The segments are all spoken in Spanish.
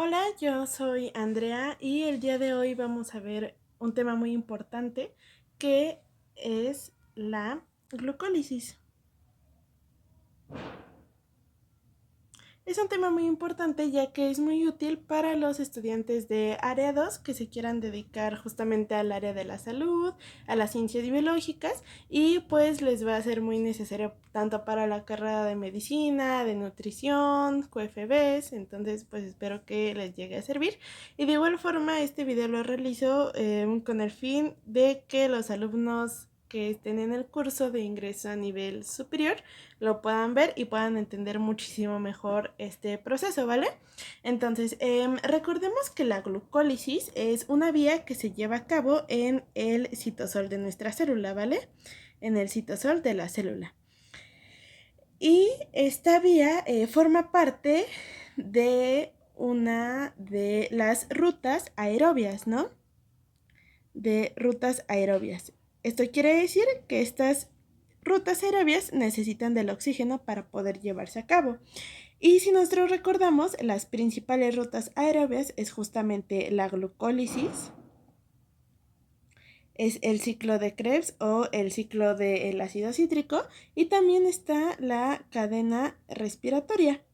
Hola, yo soy Andrea y el día de hoy vamos a ver un tema muy importante que es la glucólisis. Es un tema muy importante ya que es muy útil para los estudiantes de área 2 que se quieran dedicar justamente al área de la salud, a las ciencias biológicas y pues les va a ser muy necesario tanto para la carrera de medicina, de nutrición, QFBs, entonces pues espero que les llegue a servir. Y de igual forma este video lo realizo con el fin de que los alumnos que estén en el curso de ingreso a nivel superior lo puedan ver y puedan entender muchísimo mejor este proceso, ¿vale? Entonces, recordemos que la glucólisis es una vía que se lleva a cabo en el citosol de nuestra célula, ¿vale? En el citosol de la célula. Y esta vía forma parte de una de las rutas aerobias, ¿no? De rutas aerobias. Esto quiere decir que estas rutas aerobias necesitan del oxígeno para poder llevarse a cabo. Y si nosotros recordamos, las principales rutas aerobias es justamente la glucólisis, es el ciclo de Krebs o el ciclo del ácido cítrico y también está la cadena respiratoria,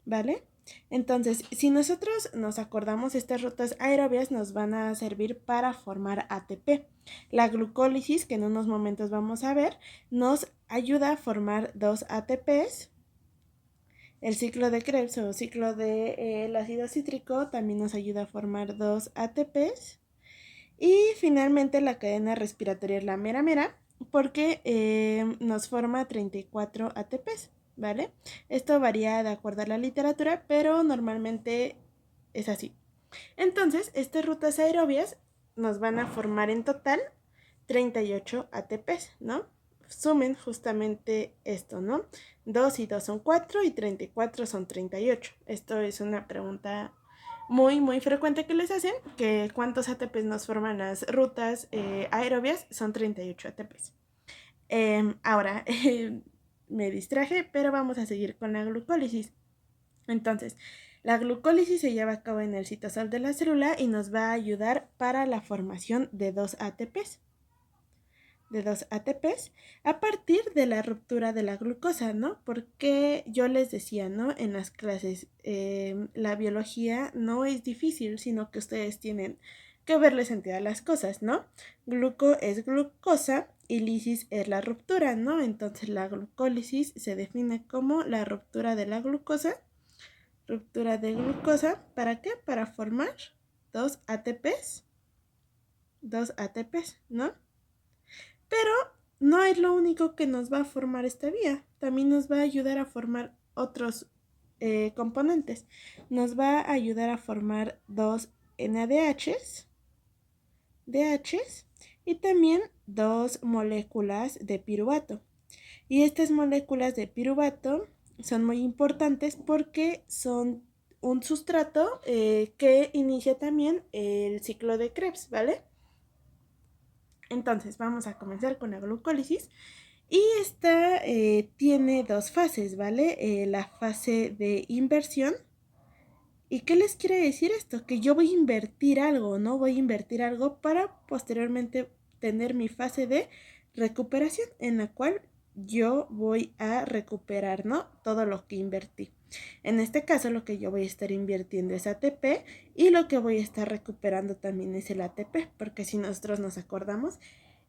¿vale? Entonces, si nosotros nos acordamos, estas rutas aerobias nos van a servir para formar ATP. La glucólisis, que en unos momentos vamos a ver, nos ayuda a formar dos ATPs. El ciclo de Krebs o ciclo del ácido cítrico también nos ayuda a formar dos ATPs. Y finalmente la cadena respiratoria es la mera mera porque nos forma 34 ATPs, ¿vale? Esto varía de acuerdo a la literatura, pero normalmente es así. Entonces, estas rutas aerobias nos van a formar en total 38 ATPs, ¿no? Sumen justamente esto, ¿no? 2 y 2 son 4 y 34 son 38. Esto es una pregunta muy frecuente que les hacen, que cuántos ATPs nos forman las rutas aerobias, son 38 ATPs. Ahora, me distraje, pero vamos a seguir con la glucólisis. Entonces, la glucólisis se lleva a cabo en el citosol de la célula y nos va a ayudar para la formación de dos ATPs. De dos ATPs a partir de la ruptura de la glucosa, ¿no? Porque yo les decía, ¿no? En las clases, la biología no es difícil, sino que ustedes tienen que verle sentido a las cosas, ¿no? Gluco es glucosa y lisis es la ruptura, ¿no? Entonces la glucólisis se define como la ruptura de la glucosa. Ruptura de glucosa, ¿para qué? Para formar dos ATPs, ¿no? Pero no es lo único que nos va a formar esta vía, también nos va a ayudar a formar otros componentes. Nos va a ayudar a formar dos NADHs, DHs, y también dos moléculas de piruvato. Y estas moléculas de piruvato son muy importantes porque son un sustrato que inicia también el ciclo de Krebs, ¿vale? Entonces vamos a comenzar con la glucólisis y esta tiene dos fases, ¿vale? La fase de inversión. ¿Y qué les quiere decir esto? Que yo voy a invertir algo, ¿no? Voy a invertir algo para posteriormente tener mi fase de recuperación en la cual yo voy a recuperar, ¿no? Todo lo que invertí. En este caso lo que yo voy a estar invirtiendo es ATP y lo que voy a estar recuperando también es el ATP, porque si nosotros nos acordamos,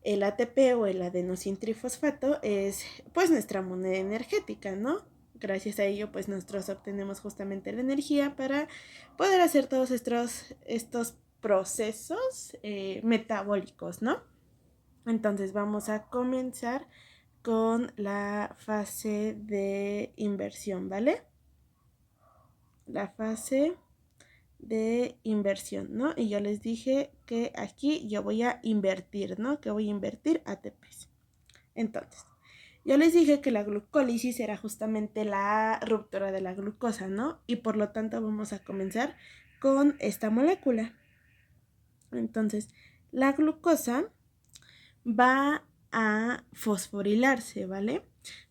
el ATP o el adenosintrifosfato es pues nuestra moneda energética, ¿no? Gracias a ello pues nosotros obtenemos justamente la energía para poder hacer todos estos procesos metabólicos, ¿no? Entonces vamos a comenzar con la fase de inversión, ¿vale? La fase de inversión, ¿no? Y yo les dije que aquí yo voy a invertir, ¿no? Que voy a invertir ATPs. Entonces, yo les dije que la glucólisis era justamente la ruptura de la glucosa, ¿no? Y por lo tanto vamos a comenzar con esta molécula. Entonces, la glucosa va a fosforilarse, ¿vale?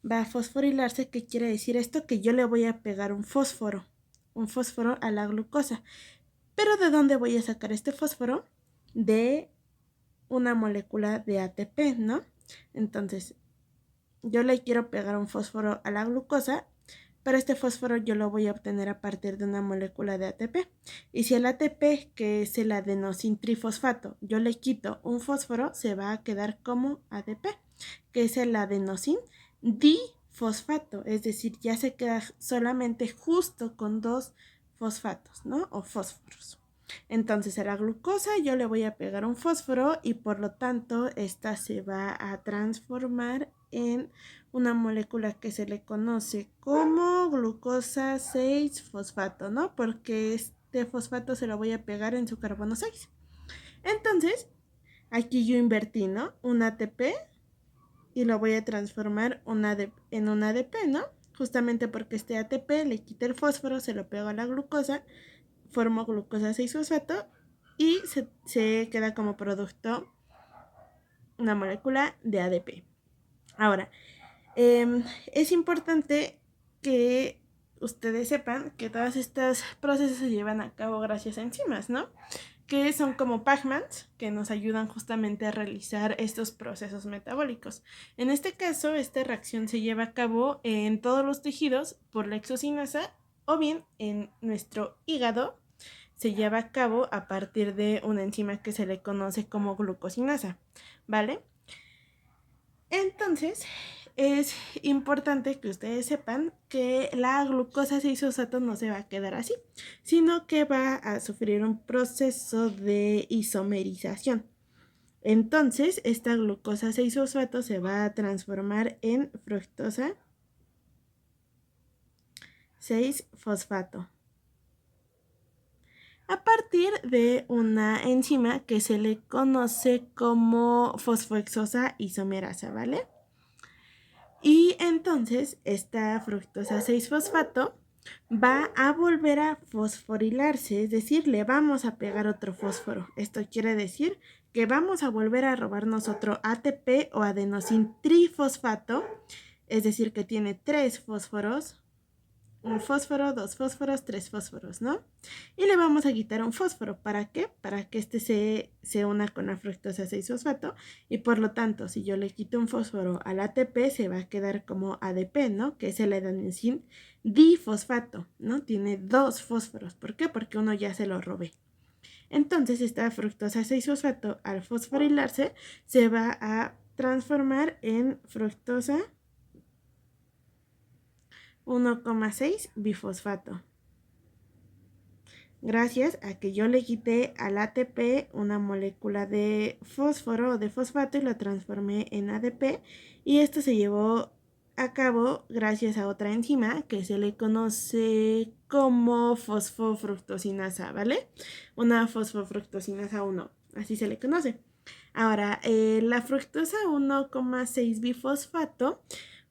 Va a fosforilarse, ¿qué quiere decir esto? Que yo le voy a pegar un fósforo a la glucosa. Pero ¿de dónde voy a sacar este fósforo? De una molécula de ATP, ¿no? Entonces, yo le quiero pegar un fósforo a la glucosa, pero este fósforo yo lo voy a obtener a partir de una molécula de ATP. Y si el ATP, que es el adenosintrifosfato, yo le quito un fósforo, se va a quedar como ADP, que es el adenosin difosfato, es decir, ya se queda solamente justo con dos fosfatos, ¿no? O fósforos. Entonces a la glucosa yo le voy a pegar un fósforo y por lo tanto esta se va a transformar en una molécula que se le conoce como glucosa 6-fosfato, ¿no? Porque este fosfato se lo voy a pegar en su carbono 6. Entonces, aquí yo invertí, ¿no? Un ATP y lo voy a transformar en un ADP, ¿no? Justamente porque este ATP le quita el fósforo, se lo pego a la glucosa, formo glucosa 6-fosfato y se queda como producto una molécula de ADP. Ahora, es importante que ustedes sepan que todos estos procesos se llevan a cabo gracias a enzimas, ¿no? Que son como Pac-Mans, que nos ayudan justamente a realizar estos procesos metabólicos. En este caso, esta reacción se lleva a cabo en todos los tejidos por la exocinasa o bien en nuestro hígado se lleva a cabo a partir de una enzima que se le conoce como glucosinasa, ¿vale? Entonces, es importante que ustedes sepan que la glucosa 6-fosfato no se va a quedar así, sino que va a sufrir un proceso de isomerización. Entonces, esta glucosa 6-fosfato se va a transformar en fructosa 6-fosfato a partir de una enzima que se le conoce como fosfohexosa isomerasa, ¿vale? Y entonces esta fructosa 6-fosfato va a volver a fosforilarse, es decir, le vamos a pegar otro fósforo. Esto quiere decir que vamos a volver a robarnos otro ATP o adenosin trifosfato, es decir, que tiene 3 fósforos, un fósforo, 2 fósforos, 3 fósforos, ¿no? Y le vamos a quitar un fósforo. ¿Para qué? Para que este se una con la fructosa 6-fosfato y por lo tanto, si yo le quito un fósforo al ATP, se va a quedar como ADP, ¿no? Que es el adenosin difosfato, ¿no? Tiene 2 fósforos. ¿Por qué? Porque uno ya se lo robé. Entonces, esta fructosa 6-fosfato, al fosforilarse, se va a transformar en fructosa 1,6 bifosfato. Gracias a que yo le quité al ATP una molécula de fósforo o de fosfato y lo transformé en ADP. Y esto se llevó a cabo gracias a otra enzima que se le conoce como fosfofructosinasa, ¿vale? Una fosfofructosinasa 1, así se le conoce. Ahora, la fructosa 1,6 bifosfato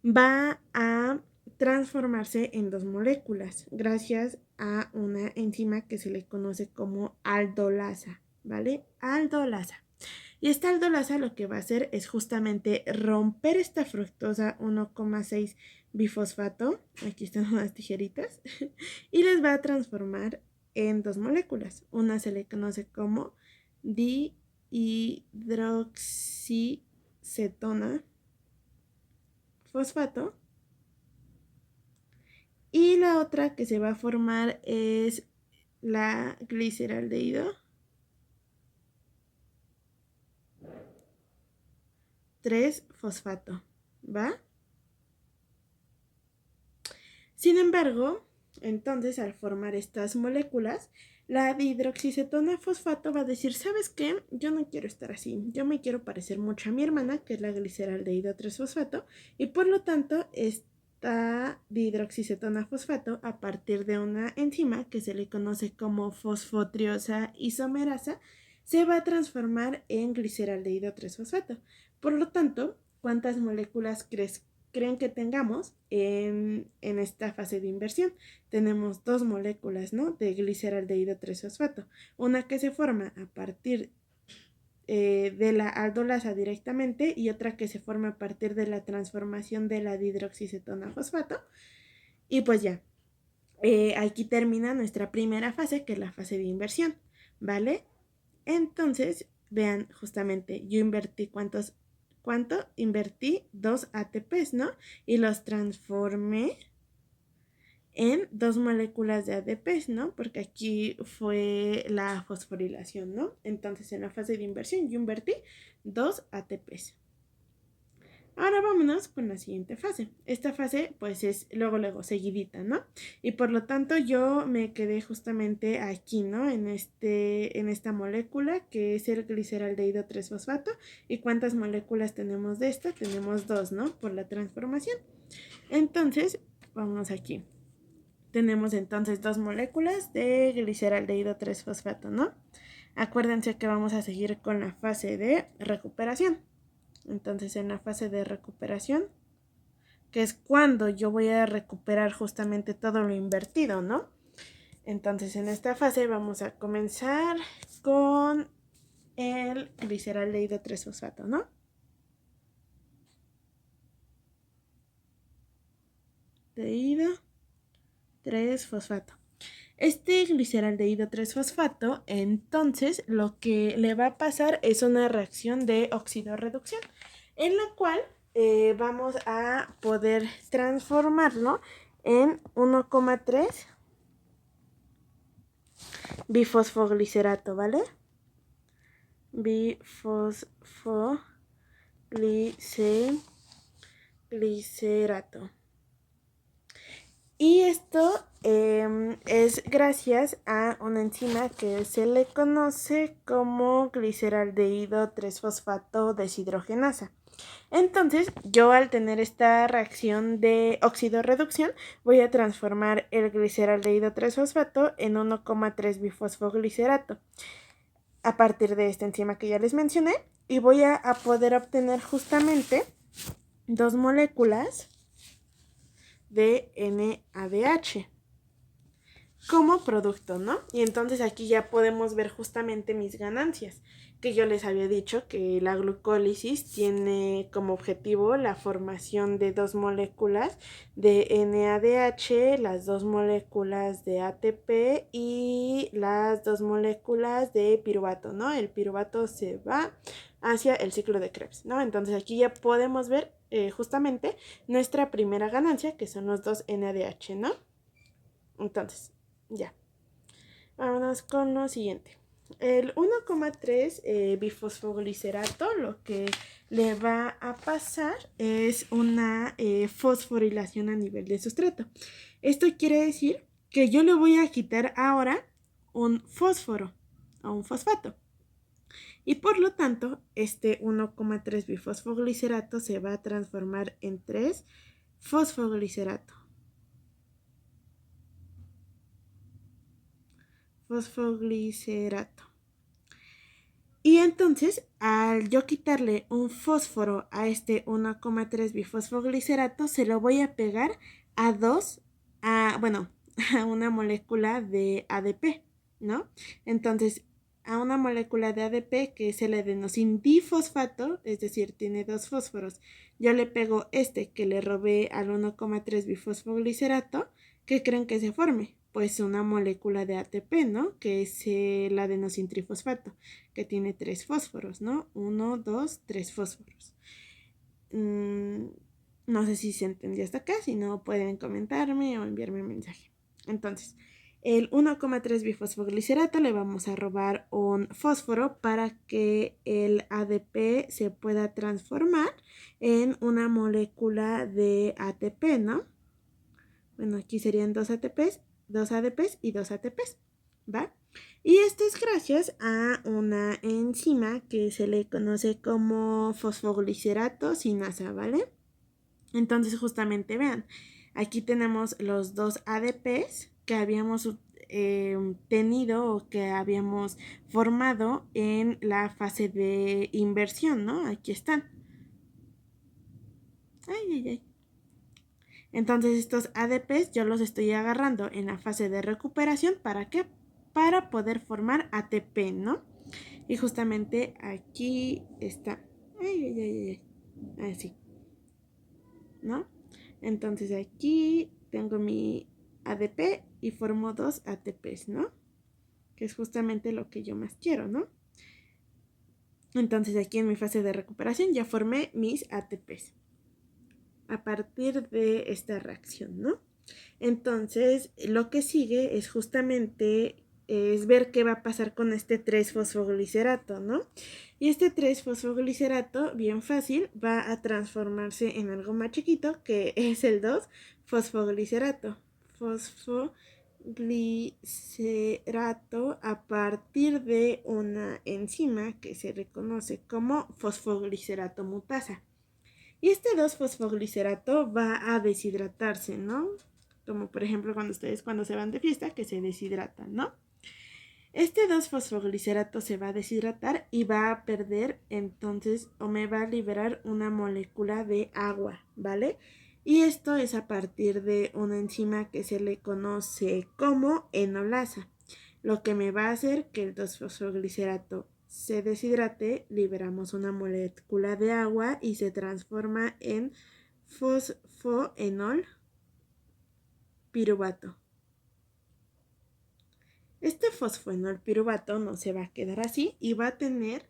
va a transformarse en 2 moléculas gracias a una enzima que se le conoce como aldolasa, ¿vale? Aldolasa. Y esta aldolasa lo que va a hacer es justamente romper esta fructosa 1,6 bifosfato, aquí están unas tijeritas, y les va a transformar en 2 moléculas. Una se le conoce como dihidroxicetona fosfato y la otra que se va a formar es la gliceraldehído 3-fosfato, ¿va? Sin embargo, entonces al formar estas moléculas, la dihidroxicetona fosfato va a decir, ¿sabes qué? Yo no quiero estar así, yo me quiero parecer mucho a mi hermana, que es la gliceraldehído 3-fosfato, y por lo tanto esta dihidroxicetona fosfato, a partir de una enzima que se le conoce como fosfotriosa isomerasa, se va a transformar en gliceraldehído 3-fosfato. Por lo tanto, ¿cuántas moléculas creen que tengamos en esta fase de inversión? Tenemos 2 moléculas, ¿no? De gliceraldehído 3-fosfato. Una que se forma a partir de la aldolasa directamente y otra que se forma a partir de la transformación de la dihidroxicetona fosfato. Y pues ya, aquí termina nuestra primera fase, que es la fase de inversión, ¿vale? Entonces, vean, justamente, yo invertí ¿cuánto? Invertí 2 ATPs, ¿no? Y los transformé en 2 moléculas de ADPs, ¿no? Porque aquí fue la fosforilación, ¿no? Entonces, en la fase de inversión yo invertí 2 ATPs. Ahora vámonos con la siguiente fase. Esta fase pues es luego seguidita, ¿no? Y por lo tanto yo me quedé justamente aquí, ¿no? En esta molécula que es el gliceraldehído 3-fosfato. ¿Y cuántas moléculas tenemos de esta? Tenemos 2, ¿no? Por la transformación. Entonces, vámonos aquí. Tenemos entonces 2 moléculas de gliceraldehído 3-fosfato, ¿no? Acuérdense que vamos a seguir con la fase de recuperación. Entonces, en la fase de recuperación, que es cuando yo voy a recuperar justamente todo lo invertido, ¿no? Entonces, en esta fase vamos a comenzar con el gliceraldehído 3-fosfato, ¿no? Dehído 3-fosfato. Este gliceraldehído 3-fosfato, entonces, lo que le va a pasar es una reacción de oxidorreducción, en la cual vamos a poder transformarlo en 1,3 bifosfoglicerato, ¿vale? Bifosfoglicerato. Y esto es gracias a una enzima que se le conoce como gliceraldehído 3-fosfato deshidrogenasa. Entonces, yo al tener esta reacción de oxidorreducción, voy a transformar el gliceraldehído 3-fosfato en 1,3 bifosfoglicerato a partir de esta enzima que ya les mencioné, y voy a poder obtener justamente 2 moléculas de NADH como producto, ¿no? Y entonces aquí ya podemos ver justamente mis ganancias, que yo les había dicho que la glucólisis tiene como objetivo la formación de 2 moléculas de NADH, las 2 moléculas de ATP y las 2 moléculas de piruvato, ¿no? El piruvato se va hacia el ciclo de Krebs, ¿no? Entonces aquí ya podemos ver justamente nuestra primera ganancia, que son los 2 NADH, ¿no? Entonces, ya. Vámonos con lo siguiente. El 1,3 bifosfoglicerato lo que le va a pasar es una fosforilación a nivel de sustrato. Esto quiere decir que yo le voy a quitar ahora un fósforo a un fosfato. Y por lo tanto, este 1,3 bifosfoglicerato se va a transformar en 3 fosfoglicerato. Fosfoglicerato. Y entonces, al yo quitarle un fósforo a este 1,3 bifosfoglicerato, se lo voy a pegar a a una molécula de ADP, ¿no? Entonces, a una molécula de ADP que es el adenosindifosfato, es decir, tiene 2 fósforos, yo le pego este que le robé al 1,3 bifosfoglicerato, ¿qué creen que se forme? Pues una molécula de ATP, ¿no? Que es el adenosintrifosfato, que tiene 3 fósforos, ¿no? 1, 2, 3 fósforos. No sé si se entendió hasta acá, si no pueden comentarme o enviarme un mensaje. Entonces, el 1,3 bifosfoglicerato le vamos a robar un fósforo para que el ADP se pueda transformar en una molécula de ATP, ¿no? Bueno, aquí serían 2 ATPs, 2 ADPs y 2 ATPs, ¿va? Y esto es gracias a una enzima que se le conoce como fosfoglicerato sinasa, ¿vale? Entonces justamente vean, aquí tenemos los 2 ADPs que habíamos tenido o que habíamos formado en la fase de inversión, ¿no? Aquí están. Ay. Entonces estos ADPs yo los estoy agarrando en la fase de recuperación. ¿Para qué? Para poder formar ATP, ¿no? Y justamente aquí está. Así, ¿no? Entonces aquí tengo mi ADP y formo 2 ATPs, ¿no? Que es justamente lo que yo más quiero, ¿no? Entonces aquí en mi fase de recuperación ya formé mis ATPs a partir de esta reacción, ¿no? Entonces lo que sigue es justamente ver qué va a pasar con este 3-fosfoglicerato, ¿no? Y este 3-fosfoglicerato, bien fácil, va a transformarse en algo más chiquito, que es el 2-fosfoglicerato. Fosfoglicerato a partir de una enzima que se reconoce como fosfoglicerato mutasa. Y este 2-fosfoglicerato va a deshidratarse, ¿no? Como por ejemplo cuando se van de fiesta, que se deshidratan, ¿no? Este 2-fosfoglicerato se va a deshidratar y va a perder entonces, o me va a liberar una molécula de agua, ¿vale? Y esto es a partir de una enzima que se le conoce como enolasa, lo que me va a hacer que el 2-fosfoglicerato se deshidrate, liberamos una molécula de agua y se transforma en fosfoenol piruvato. Este fosfoenol piruvato no se va a quedar así y va a tener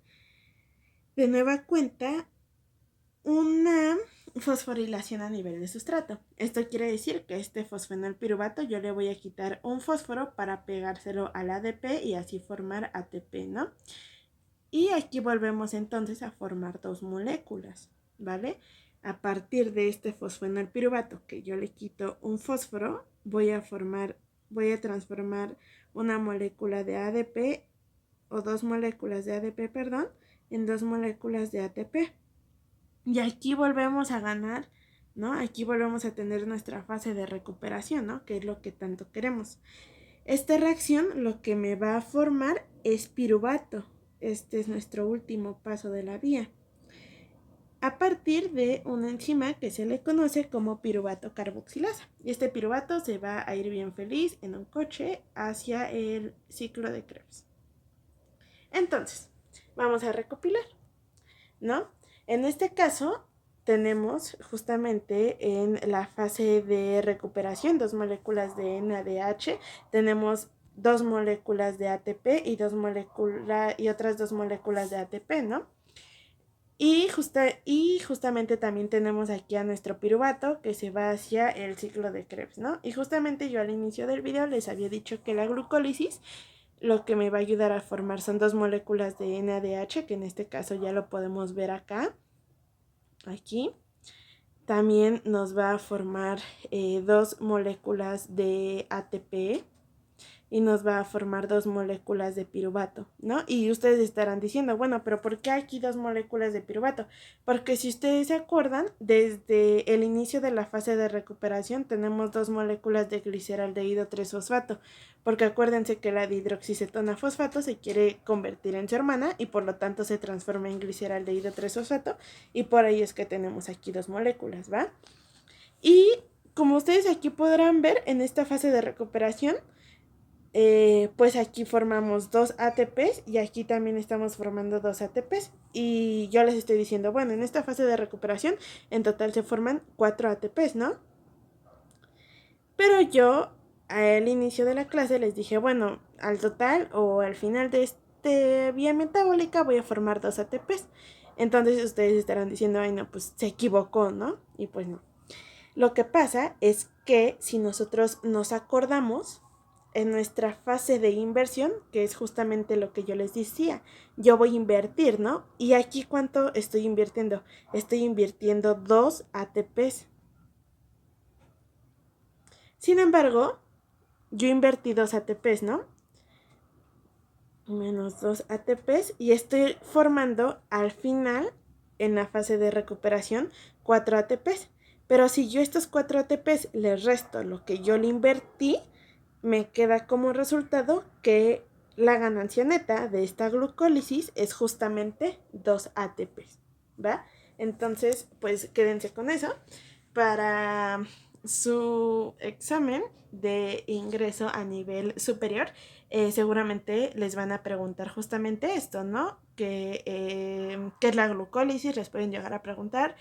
de nueva cuenta una fosforilación a nivel de sustrato. Esto quiere decir que este fosfenol piruvato yo le voy a quitar un fósforo para pegárselo al ADP y así formar ATP, ¿no? Y aquí volvemos entonces a formar dos moléculas, ¿vale? A partir de este fosfenol piruvato que yo le quito un fósforo, voy a transformar una molécula de ADP o dos moléculas de ADP, perdón, en dos moléculas de ATP. Y aquí volvemos a ganar, ¿no? Aquí volvemos a tener nuestra fase de recuperación, ¿no? Que es lo que tanto queremos. Esta reacción lo que me va a formar es piruvato. Este es nuestro último paso de la vía. A partir de una enzima que se le conoce como piruvato carboxilasa. Y este piruvato se va a ir bien feliz en un coche hacia el ciclo de Krebs. Entonces, vamos a recopilar, ¿no? En este caso, tenemos justamente en la fase de recuperación 2 moléculas de NADH, tenemos 2 moléculas de ATP y otras 2 moléculas de ATP, ¿no? Y justamente también tenemos aquí a nuestro piruvato que se va hacia el ciclo de Krebs, ¿no? Y justamente yo al inicio del video les había dicho que la glucólisis lo que me va a ayudar a formar son 2 moléculas de NADH, que en este caso ya lo podemos ver acá, aquí. También nos va a formar 2 moléculas de ATP y nos va a formar 2 moléculas de piruvato, ¿no? Y ustedes estarán diciendo, bueno, pero ¿por qué aquí 2 moléculas de piruvato? Porque si ustedes se acuerdan, desde el inicio de la fase de recuperación tenemos 2 moléculas de gliceraldehído 3-fosfato, porque acuérdense que la dihidroxicetona fosfato se quiere convertir en su hermana y por lo tanto se transforma en gliceraldehído 3-fosfato y por ahí es que tenemos aquí 2 moléculas, ¿va? Y como ustedes aquí podrán ver en esta fase de recuperación, pues aquí formamos 2 ATPs y aquí también estamos formando 2 ATPs y yo les estoy diciendo, bueno, en esta fase de recuperación en total se forman 4 ATPs, ¿no? Pero yo al inicio de la clase les dije, bueno, al total o al final de esta vía metabólica voy a formar 2 ATPs. Entonces ustedes estarán diciendo, ay no, pues se equivocó, ¿no? Y pues no. Lo que pasa es que si nosotros nos acordamos, en nuestra fase de inversión, que es justamente lo que yo les decía, yo voy a invertir, ¿no? Y aquí, ¿cuánto estoy invirtiendo? Estoy invirtiendo 2 ATPs. Sin embargo, yo invertí 2 ATPs, ¿no? Menos 2 ATPs y estoy formando al final, en la fase de recuperación, 4 ATPs. Pero si yo estos 4 ATPs les resto lo que yo le invertí, me queda como resultado que la ganancia neta de esta glucólisis es justamente 2 ATPs, ¿va? Entonces, pues quédense con eso para su examen de ingreso a nivel superior. Seguramente les van a preguntar justamente esto, ¿no? ¿Qué es la glucólisis? Les pueden llegar a preguntar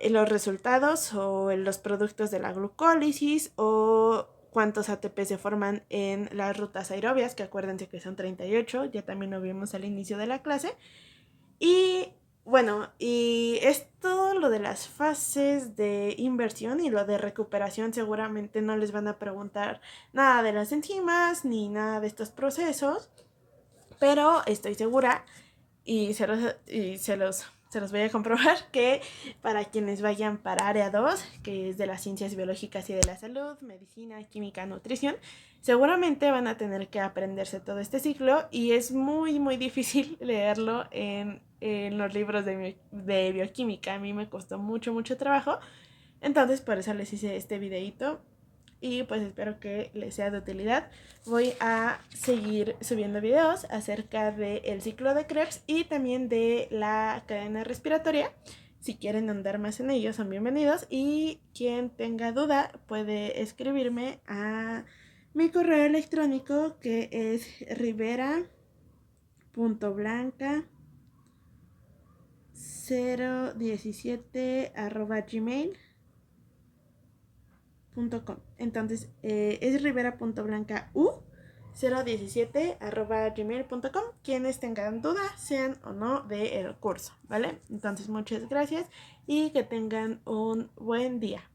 los resultados o los productos de la glucólisis o cuántos ATP se forman en las rutas aerobias, que acuérdense que son 38, ya también lo vimos al inicio de la clase. Y bueno, y es todo lo de las fases de inversión y lo de recuperación. Seguramente no les van a preguntar nada de las enzimas ni nada de estos procesos, pero estoy segura y se los voy a comprobar que para quienes vayan para área 2, que es de las ciencias biológicas y de la salud, medicina, química, nutrición, seguramente van a tener que aprenderse todo este ciclo y es muy, muy difícil leerlo en los libros de bioquímica. A mí me costó mucho, mucho trabajo. Entonces, por eso les hice este videito y pues espero que les sea de utilidad. Voy a seguir subiendo videos acerca del ciclo de Krebs y también de la cadena respiratoria. Si quieren andar más en ello, son bienvenidos. Y quien tenga duda puede escribirme a mi correo electrónico, que es rivera.blanca017@gmail.com. Entonces es rivera.blancau017@gmail.com. Quienes tengan dudas, sean o no del curso, ¿vale? Entonces muchas gracias y que tengan un buen día.